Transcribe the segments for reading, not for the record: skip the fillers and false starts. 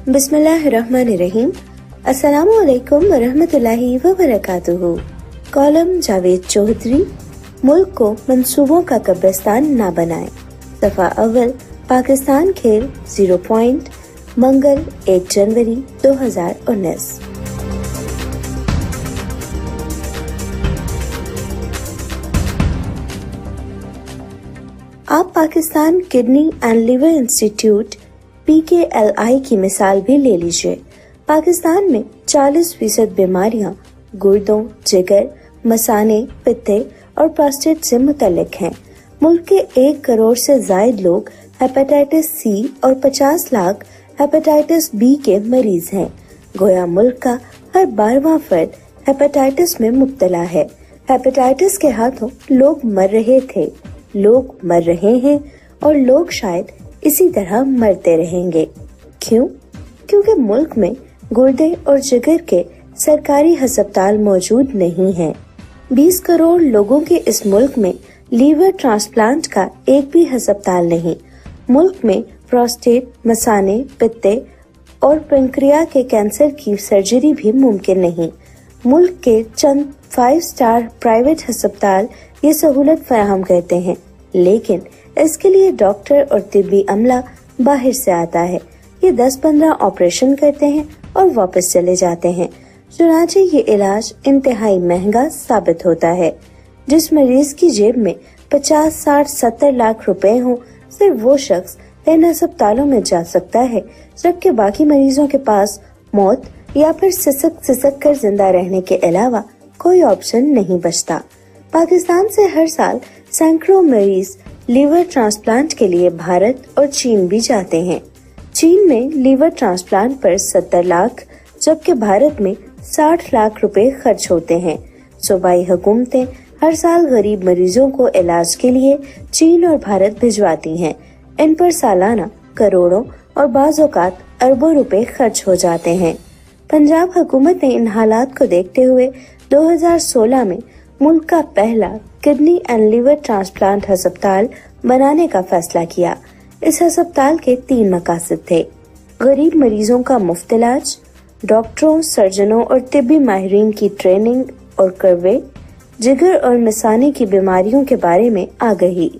बिस्मिल्लाहिर्रहमानिर्रहीम। अस्सलामु अलैकुम वरहमतुल्लाहि वबरकातुहू। कॉलम जावेद चौधरी, मुल्क को मंसूबों का कब्रिस्तान ना बनाएं। सफ़ा अव्वल, पाकिस्तान खेल 0 पॉइंट, मंगल 1 जनवरी 2019। आप Pakistan kidney and liver institute PKLI की मिसाल भी ले लीजिए। पाकिस्तान में 40% बीमारियां गुर्दों, जिगर, मसाने, पित्ते और प्रोस्टेट से मुतल्लिक हैं। मुल्क के 1 करोड़ से जायद लोग हेपेटाइटिस C और 50 लाख हेपेटाइटिस B के मरीज हैं। गोया मुल्क का हर 12वां फर्द हेपेटाइटिस में मुब्तला है। हेपेटाइटिस के हाथों लोग मर रहे थे, लोग मर रहे हैं और लोग शायद इसी तरह मरते रहेंगे। क्यों? क्योंकि मुल्क में गुर्दे और जिगर के सरकारी अस्पताल मौजूद नहीं हैं। 20 करोड़ लोगों के इस मुल्क में लीवर ट्रांसप्लांट का एक भी अस्पताल नहीं। मुल्क में प्रोस्टेट, मसाने, पित्ते और पेंक्रिया के कैंसर की सर्जरी भी मुमकिन नहीं। मुल्क के चंद 5 स्टार प्राइवेट अस्पताल ये सहूलत फराहम करते हैं, लेकिन इसके लिए डॉक्टर और तिब्बी अमला बाहर से आता है। ये 10-15 ऑपरेशन करते हैं और वापस चले जाते हैं। चुनांचे ये इलाज इंतहाई महंगा साबित होता है। जिस मरीज की जेब में 50, 60, 70 लाख रुपए हो, सिर्फ वो शख्स इन अस्पतालों में जा सकता है, जबकि बाकी मरीजों के पास मौत या फिर सिसक कर जिंदा रहने के अलावा कोई ऑप्शन नहीं बचता। पाकिस्तान से हर साल सैकड़ों मरीज लीवर ट्रांसप्लांट के लिए भारत और चीन भी जाते हैं। चीन में लीवर ट्रांसप्लांट पर 70 लाख जबकि भारत में 60 लाख रुपए खर्च होते हैं। सूबाई हुकूमतें हर साल गरीब मरीजों को इलाज के लिए चीन और भारत भिजवाती हैं। इन पर सालाना करोड़ों और बाज़ औक़ात अरबों रुपए खर्च हो जाते हैं। पंजाब हुकूमत ने इन हालात को देखते हुए 2016 में मुल्क का पहला किडनी एंड लिवर ट्रांसप्लांट अस्पताल बनाने का फैसला किया। इस अस्पताल के 3 मकासद थे: गरीब मरीजों का मुफ्त इलाज, डॉक्टरों, सर्जनों और तिब्बी माहिरीन की ट्रेनिंग और करवे, जिगर और मसाने की बीमारियों के बारे में आगाही।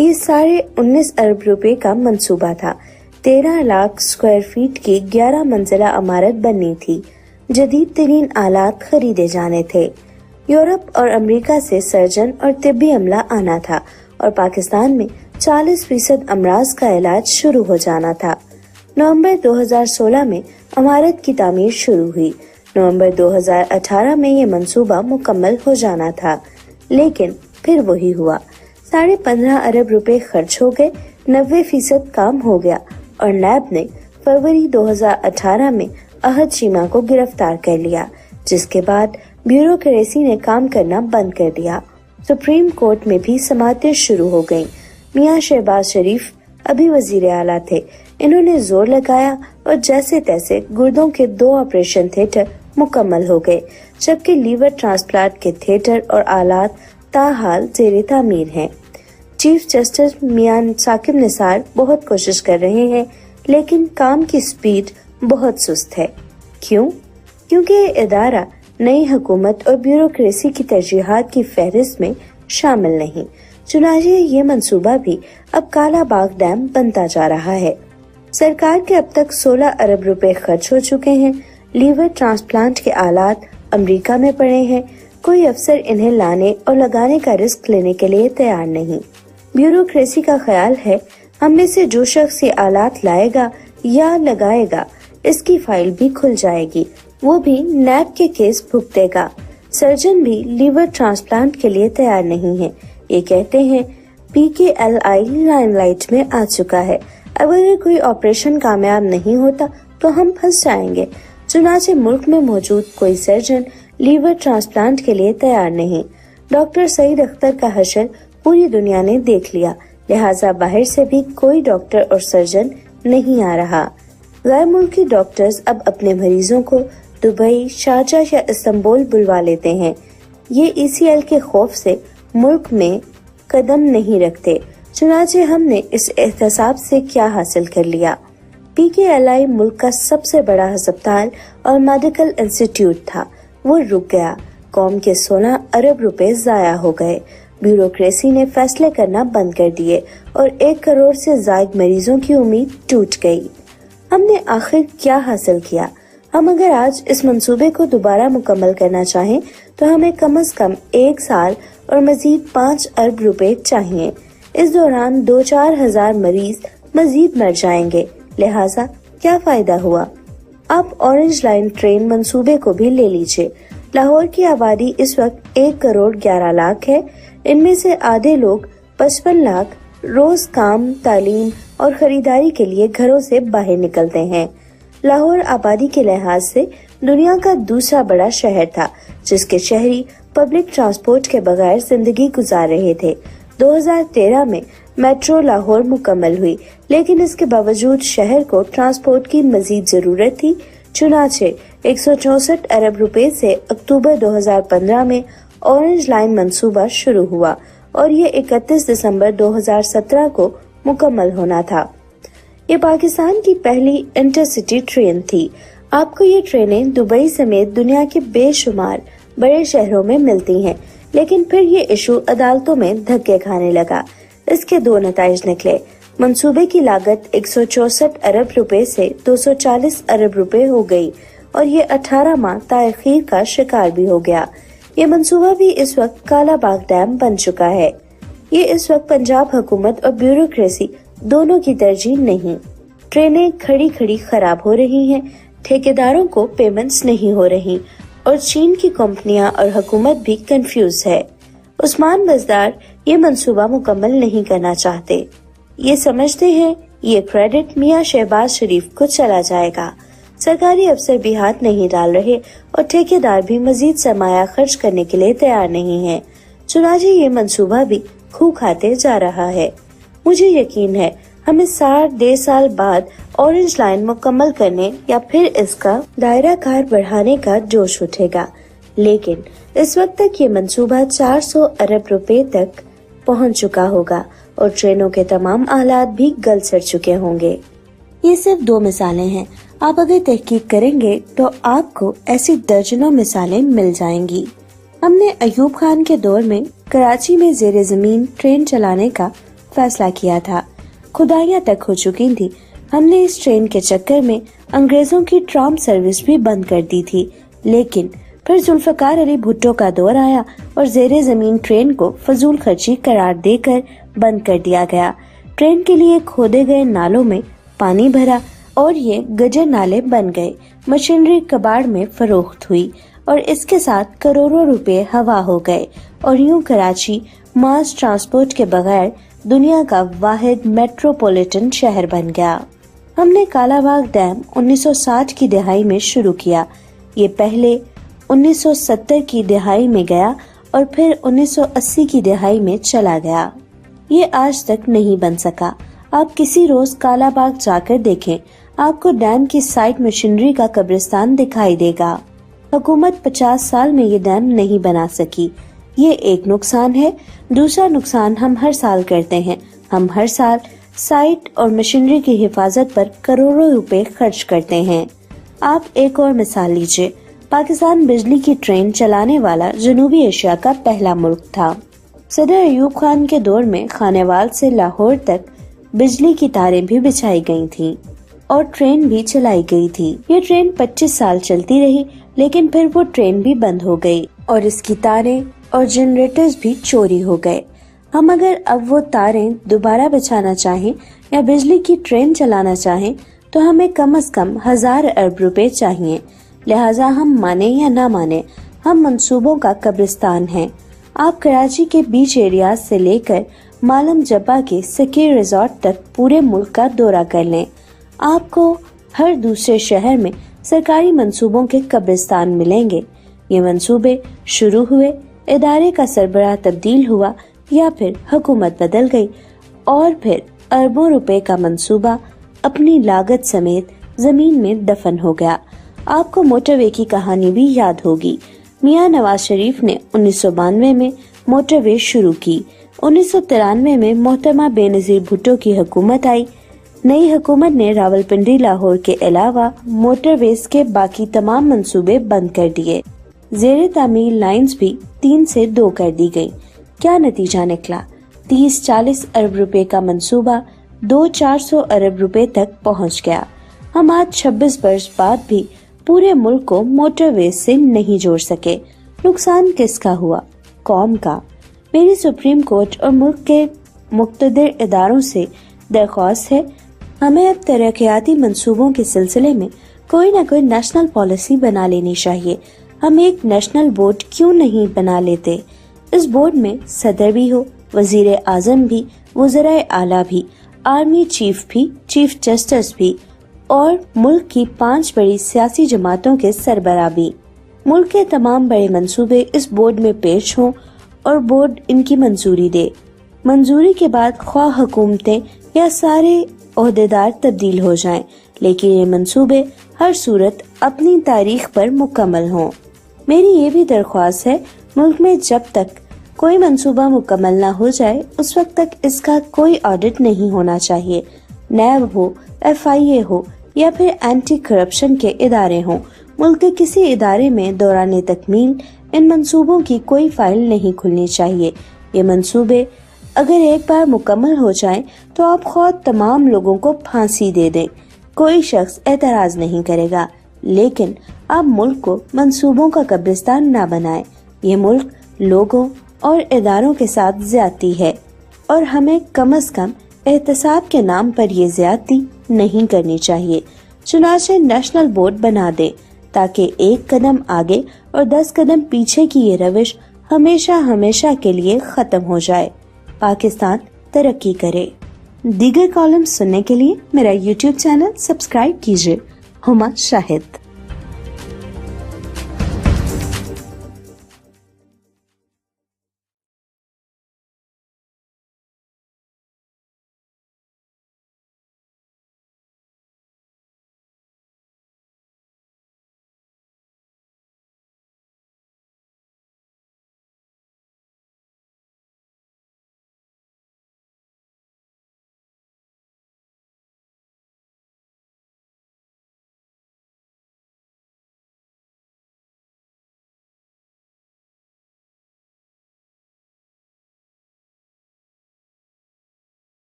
ये साढ़े 19 अरब रुपए का मंसूबा था। 13 लाख स्क्वायर फीट की 11 मंजिला इमारत बननी थी। जदीद तरीन आलात खरीदे जाने थे। यूरोप और अमेरिका से सर्जन और तिब्बी अमला आना था और पाकिस्तान में 40% अमराज का इलाज शुरू हो जाना था। नवंबर 2016 में इमारत की तामीर शुरू हुई। नवंबर 2018 में ये मंसूबा मुकम्मल हो जाना था, लेकिन फिर वही हुआ। 15.5 अरब रुपए खर्च हो गए, 90% काम हो गया और नैब ने फरवरी 2018 में अहद शीमा को गिरफ्तार कर लिया, जिसके बाद ब्यूरोक्रेसी ने काम करना बंद कर दिया। सुप्रीम कोर्ट में भी समातें शुरू हो गईं। मियां शहबाज शरीफ अभी वजीर आला थे। इन्होंने जोर लगाया और जैसे तैसे गुर्दों के 2 ऑपरेशन थिएटर मुकम्मल हो गए, जबकि लीवर ट्रांसप्लांट के थिएटर और आलात ताहाल जेर तामीर हैं। चीफ जस्टिस मियां साकिब निसार बहुत कोशिश कर रहे हैं, लेकिन काम की स्पीड बहुत सुस्त है। क्यों? क्योंकि ये इदारा नई हुकूमत और ब्यूरोक्रेसी की तरजीहात की फहरिस्त में शामिल नहीं। चुनांचे ये मंसूबा भी अब काला बाग डैम बनता जा रहा है। सरकार के अब तक 16 अरब रुपए खर्च हो चुके हैं। लीवर ट्रांसप्लांट के आलात अमेरिका में पड़े हैं। कोई अफसर इन्हें लाने और लगाने का रिस्क लेने के लिए तैयार नहीं। ब्यूरोक्रेसी का ख्याल है हम में से जो शख्स ये आलात लाएगा या लगाएगा, इसकी फाइल भी खुल जाएगी, वो भी नैब के केस भुगतेगा। सर्जन भी लीवर ट्रांसप्लांट के लिए तैयार नहीं है। ये कहते हैं PKLI लाइमलाइट में आ चुका है, अगर कोई ऑपरेशन कामयाब नहीं होता तो हम फंस जाएंगे। चुनांचे मुल्क में मौजूद कोई सर्जन लीवर ट्रांसप्लांट के लिए तैयार नहीं। डॉक्टर सईद अख्तर का हशर पूरी दुनिया ने देख लिया, लिहाजा बाहर से भी कोई डॉक्टर और सर्जन नहीं आ रहा। गैर मुल्की डॉक्टर्स अब अपने मरीजों को दुबई, शारजाह या इस्तांबुल बुलवा लेते हैं। ये ECL के खौफ से मुल्क में कदम नहीं रखते। चुनांचे हमने इस एहतसाब से क्या हासिल कर लिया? PKLI मुल्क का सबसे बड़ा अस्पताल और मेडिकल इंस्टीट्यूट था, वो रुक गया। कौम के 16 अरब रुपए जाया हो गए। ब्यूरोक्रेसी ने फैसले करना बंद कर दिए और 1 करोड़ से ज्यादा मरीजों की उम्मीद टूट गई। हमने आखिर क्या हासिल किया? हम अगर आज इस मंसूबे को दोबारा मुकम्मल करना चाहें तो हमें कम से कम 1 साल और मजीद 5 अरब रुपए चाहिए। इस दौरान 2-4 हजार मरीज मजीद मर जाएंगे, लिहाजा क्या फायदा हुआ? आप ऑरेंज लाइन ट्रेन मंसूबे को भी ले लीजिए। लाहौर की आबादी इस वक्त 1 करोड़ 11 लाख है। इनमें से आधे लोग 55 लाख रोज काम, तालीम और खरीदारी के लिए घरों से बाहर निकलते हैं। लाहौर आबादी के लिहाज से दुनिया का दूसरा बड़ा शहर था, जिसके शहरी पब्लिक ट्रांसपोर्ट के बगैर जिंदगी गुजार रहे थे। 2013 में मेट्रो लाहौर मुकम्मल हुई, लेकिन इसके बावजूद शहर को ट्रांसपोर्ट की मजीद जरूरत थी। चुनाचे 164 अरब रुपए से अक्टूबर 2015 में ऑरेंज लाइन मंसूबा शुरू हुआ और ये 31 दिसंबर 2017 को मुकम्मल होना था। ये पाकिस्तान की पहली इंटरसिटी ट्रेन थी। आपको ये ट्रेनें दुबई समेत दुनिया के बेशुमार बड़े शहरों में मिलती हैं, लेकिन फिर ये इशू अदालतों में धक्के खाने लगा। इसके 2 नताइज निकले। मंसूबे की लागत 164 अरब रुपए से 240 अरब रुपए हो गई और ये 18 माह ताखीर का शिकार भी हो गया। ये मंसूबा भी इस वक्त काला बाग डैम बन चुका है। ये इस वक्त पंजाब हुकूमत और ब्यूरोक्रेसी दोनों की तरजीह नहीं। ट्रेनें खड़ी खड़ी खराब हो रही हैं, ठेकेदारों को पेमेंट्स नहीं हो रही और चीन की कंपनियां और हुकूमत भी कंफ्यूज है। उस्मान बजदार ये मंसूबा मुकम्मल नहीं करना चाहते। ये समझते हैं ये क्रेडिट मियां शहबाज शरीफ को चला जाएगा। सरकारी अफसर भी हाथ नहीं डाल रहे और ठेकेदार भी मजीद सरमाया खर्च करने के लिए तैयार नहीं है। चुनाचे ये मंसूबा भी खूह खाते जा रहा है। मुझे यकीन है हमें 1.5 साल बाद ऑरेंज लाइन मुकम्मल करने या फिर इसका दायरा कार बढ़ाने का जोश उठेगा, लेकिन इस वक्त तक ये मंसूबा 400 अरब रुपए तक पहुंच चुका होगा और ट्रेनों के तमाम आलात भी गल सड़ चुके होंगे। ये सिर्फ 2 मिसालें हैं। आप अगर तहकीक करेंगे तो आपको ऐसी दर्जनों मिसालें मिल जाएंगी। हमने अयूब खान के दौर में कराची में जेर जमीन ट्रेन चलाने का फैसला किया था। खुदाइयां तक हो चुकी थी। हमने इस ट्रेन के चक्कर में अंग्रेजों की ट्राम सर्विस भी बंद कर दी थी, लेकिन फिर जुल्फकार अली भुट्टो का दौर आया और जेर जमीन ट्रेन को फजूल खर्ची करार देकर बंद कर दिया गया। ट्रेन के लिए खोदे गए नालों में पानी भरा और ये गजर नाले बन गए। मशीनरी कबाड़ में फरोख्त हुई और इसके साथ करोड़ों रुपए हवा हो गए और यूं कराची मास ट्रांसपोर्ट के बगैर दुनिया का वाहिद मेट्रोपॉलिटन शहर बन गया। हमने कालाबाग डैम 1960 की दहाई में शुरू किया। ये पहले 1970 की दहाई में गया और फिर 1980 की दहाई में चला गया। ये आज तक नहीं बन सका। आप किसी रोज कालाबाग जाकर देखें, आपको डैम की साइड मशीनरी का कब्रिस्तान दिखाई देगा। हुकूमत 50 साल में ये डैम नहीं बना सकी। ये एक नुकसान है। दूसरा नुकसान हम हर साल करते हैं। हम हर साल साइट और मशीनरी की हिफाजत पर करोड़ों रुपए खर्च करते हैं। आप एक और मिसाल लीजिए। पाकिस्तान बिजली की ट्रेन चलाने वाला जनूबी एशिया का पहला मुल्क था। सदर अयूब खान के दौर में खानेवाल से लाहौर तक बिजली की तारें भी बिछाई गई थीं और ट्रेन भी चलाई गई थी। ये ट्रेन 25 साल चलती रही, लेकिन फिर वो ट्रेन भी बंद हो गई और इसकी तारें और जनरेटर्स भी चोरी हो गए। हम अगर अब वो तारें दोबारा बिछाना चाहें या बिजली की ट्रेन चलाना चाहें तो हमें कम से कम 1000 अरब रुपए चाहिए। लिहाजा हम माने या ना माने, हम मंसूबों का कब्रिस्तान हैं। आप कराची के बीच एरियाज से लेकर मालम जब्बा के सकीर रिजॉर्ट तक पूरे मुल्क का दौरा कर लें, आपको हर दूसरे शहर में सरकारी मंसूबों के कब्रिस्तान मिलेंगे। ये मंसूबे शुरू हुए, इदारे का सरबराह तब्दील हुआ या फिर हुकूमत बदल गई और फिर अरबों रुपए का मंसूबा अपनी लागत समेत जमीन में दफन हो गया। आपको मोटरवे की कहानी भी याद होगी। मियां नवाज शरीफ ने 1992 में मोटरवे शुरू की। 1993 में मोहतरमा बेनजीर भुट्टो की हुकूमत आई। नई हुकूमत ने रावलपिंडी लाहौर के अलावा मोटरवेज के बाकी तमाम मंसूबे बंद कर दिए। ज़ेरे तामीर लाइन्स भी 3 से 2 कर दी गई। क्या नतीजा निकला? 30-40 अरब रुपए का मंसूबा 200-400 अरब रुपए तक पहुंच गया। हम आज 26 वर्ष बाद भी पूरे मुल्क को मोटरवेज से नहीं जोड़ सके। नुकसान किसका हुआ? कौम का। मेरी सुप्रीम कोर्ट और मुल्क के मुक़्तदर इदारों से दरख्वास्त है, हमें अब तरक्याती मंसूबों के सिलसिले में कोई न कोई नेशनल पॉलिसी बना लेनी चाहिए। हम एक नेशनल बोर्ड क्यों नहीं बना लेते? इस बोर्ड में सदर भी हो, वजीर आजम भी, वज़राए आला भी, आर्मी चीफ भी, चीफ जस्टिस भी और मुल्क की 5 बड़ी सियासी जमातों के सरबराह भी। मुल्क के तमाम बड़े मंसूबे इस बोर्ड में पेश हों और बोर्ड इनकी मंजूरी दे। मंजूरी के बाद ख्वाह हुकूमतें या सारे ओहदेदार तब्दील हो जाएं, लेकिन ये मंसूबे हर सूरत अपनी तारीख पर मुकम्मल हों। मेरी ये भी दरख्वास्त है, मुल्क में जब तक कोई मंसूबा मुकम्मल ना हो जाए उस वक्त तक इसका कोई ऑडिट नहीं होना चाहिए। नैब हो, FIA हो या फिर एंटी करप्शन के इदारे हों, मुल्क के किसी इदारे में दौरान तकमील इन मंसूबों की कोई फाइल नहीं खुलनी चाहिए। ये मंसूबे अगर एक बार मुकम्मल हो जाएं तो आप खुद तमाम लोगों को फांसी दे दें, कोई शख्स एतराज नहीं करेगा। लेकिन आप मुल्क को मंसूबों का कब्रिस्तान ना बनाएं। ये मुल्क लोगों और इदारों के साथ ज्यादती है और हमें कम से कम एहतसाब के नाम पर ये ज्यादती नहीं करनी चाहिए। चुनाचे नेशनल बोर्ड बना दे ताकि एक कदम आगे और 10 कदम पीछे की ये रविश हमेशा हमेशा के लिए खत्म हो जाए। पाकिस्तान तरक्की करे। दीगर कॉलम सुनने के लिए मेरा YouTube चैनल सब्सक्राइब कीजिए। हुमा शाहिद।